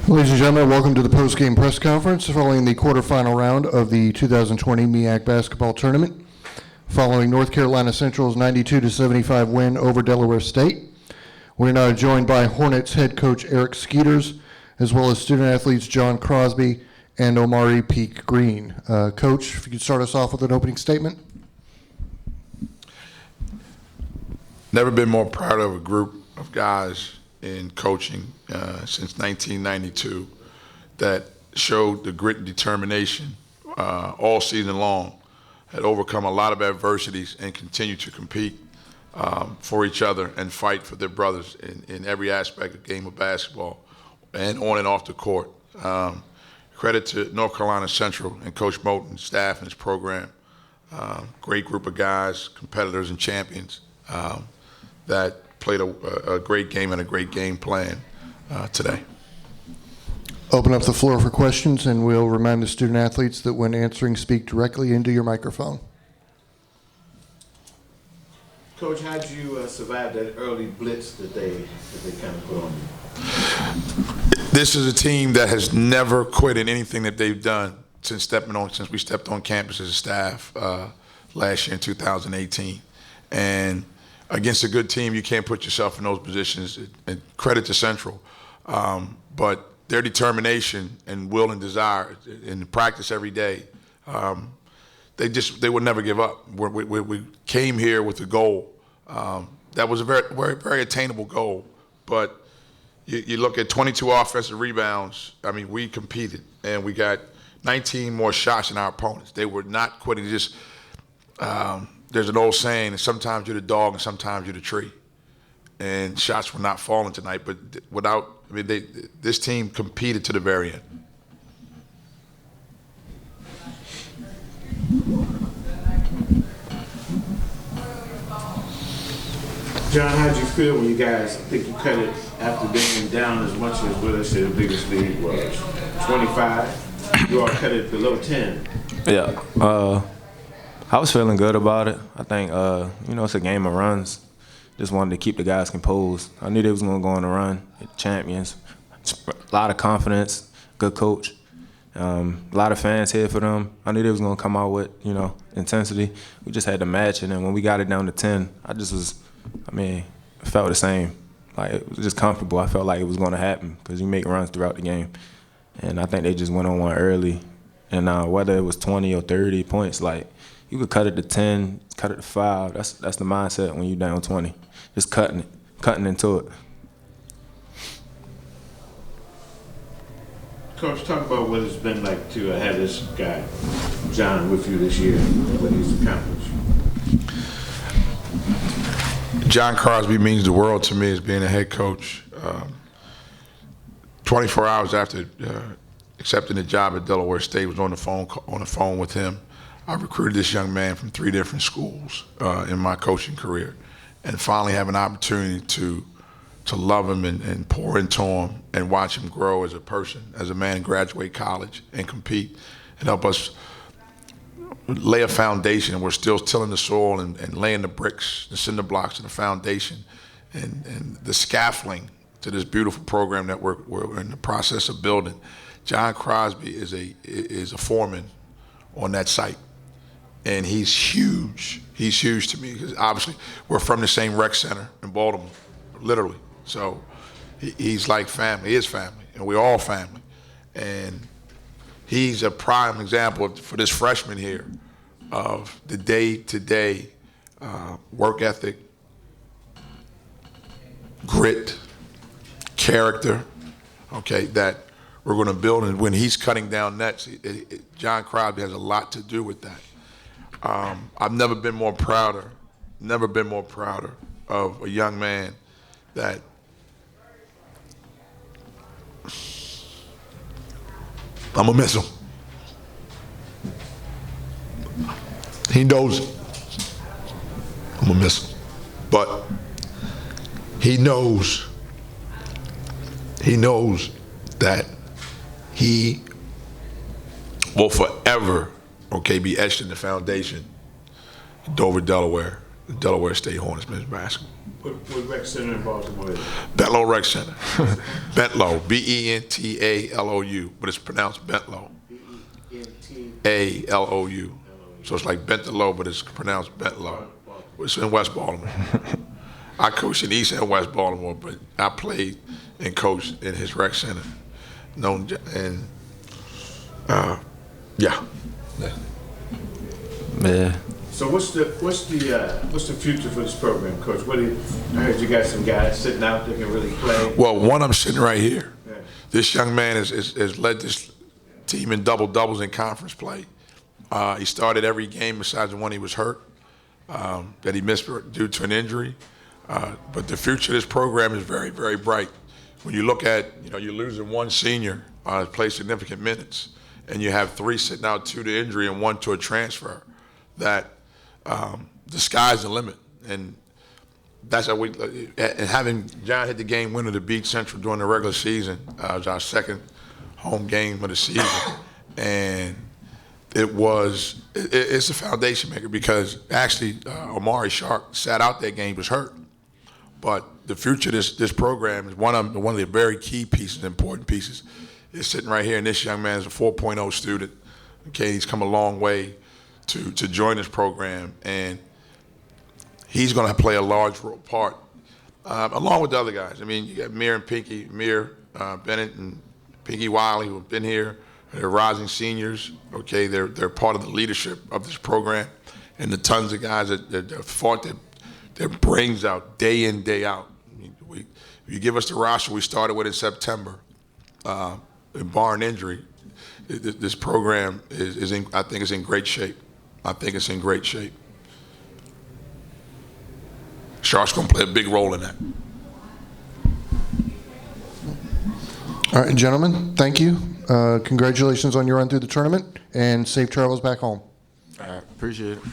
Ladies and gentlemen, welcome to the post-game press conference following the quarterfinal round of the 2020 MEAC Basketball Tournament. Following North Carolina Central's 92-75 win over Delaware State, we're now joined by Hornets head coach Eric Skeeters, as well as student athletes John Crosby and Omari Peak Green. Coach, if you could start us off with an opening statement. Never been more proud of a group of guys in coaching since 1992 that showed the grit and determination all season long, had overcome a lot of adversities and continue to compete for each other and fight for their brothers in every aspect of the game of basketball and on and off the court. Credit to North Carolina Central and Coach Moulton's staff and his program. Great group of guys, competitors and champions that played a great game and a great game plan today. Open up the floor for questions, and we'll remind the student athletes that when answering, speak directly into your microphone. Coach, how did you survive that early blitz that they kind of put on you? This is a team that has never quit in anything that they've done since we stepped on campus as a staff last year in 2018. And against a good team, you can't put yourself in those positions. And credit to Central, but their determination and will and desire in practice every day, they would never give up. We came here with a goal that was a very, very attainable goal. But you look at 22 offensive rebounds. I mean, we competed and we got 19 more shots than our opponents. They were not quitting. Just there's an old saying: sometimes you're the dog and sometimes you're the tree. And shots were not falling tonight, but this team competed to the very end. John, how did you feel when you guys, I think you cut it after being down as much as what I said the biggest lead was 25? You all cut it below 10. Yeah, I was feeling good about it. I think, it's a game of runs. Just wanted to keep the guys composed. I knew they was going to go on a run, champions. A lot of confidence, good coach. A lot of fans here for them. I knew they was going to come out with, intensity. We just had to match it, and when we got it down to 10, it felt the same. Like, it was just comfortable. I felt like it was going to happen because you make runs throughout the game. And I think they just went on one early. And whether it was 20 or 30 points, you could cut it to 10, cut it to 5. That's the mindset when you're down 20. Just cutting into it. Coach, talk about what it's been like to have this guy, John, with you this year, what he's accomplished. John Crosby means the world to me as being a head coach. 24 hours after accepting the job at Delaware State, was on the phone with him. I recruited this young man from 3 different schools in my coaching career, and finally have an opportunity to love him and pour into him and watch him grow as a person, as a man, graduate college and compete and help us lay a foundation. We're still tilling the soil and laying the bricks, the cinder blocks of the foundation and the scaffolding to this beautiful program that we're in the process of building. John Crosby is a foreman on that site. And he's huge. He's huge to me because obviously we're from the same rec center in Baltimore, literally. So he's like family. He is family, and we're all family. And he's a prime example for this freshman here of the day-to-day work ethic, grit, character, that we're going to build. And when he's cutting down nets, John Crosby has a lot to do with that. I've never been more prouder of a young man that I'm gonna miss him. He knows it. I'm gonna miss him. But he knows that he will forever, be etched in the foundation, Dover, Delaware, the Delaware State Hornets men's basketball. What rec center in Baltimore is it? Bentlow Rec Center. Bentlow, Bentlou, but it's pronounced Bentlow. A-L-O-U. So it's like Bentlow, but it's pronounced Bentlow. It's in West Baltimore. I coached in East and West Baltimore, but I played and coached in his rec center. Yeah. Yeah. So what's the future for this program, Coach? I heard you got some guys sitting out that can really play. Well, one, I'm sitting right here. Yeah. This young man has led this team in double-doubles in conference play. He started every game besides the one he was hurt, that he missed due to an injury. But the future of this program is very, very bright. When you look at, you're losing one senior, play significant minutes, and you have 3 sitting out, 2 to injury and 1 to a transfer, that the sky's the limit. And that's how and having John hit the game winner to beat Central during the regular season, was our second home game of the season. And it's a foundation maker because actually Omari Shark sat out that game, was hurt. But the future of this program is one of the very key pieces, important pieces, is sitting right here. And this young man is a 4.0 student. Okay, he's come a long way to join this program, and he's going to play a large part along with the other guys. I mean, you got Mir Bennett and Pinky Wiley, who have been here. They're rising seniors. Okay, they're part of the leadership of this program, and the tons of guys that fought their brains out day in, day out. I mean, if you give us the roster we started with in September, barring injury, this program I think is in great shape. I think it's in great shape. Shark's going to play a big role in that. All right, gentlemen, thank you. Congratulations on your run through the tournament, and safe travels back home. All right, appreciate it.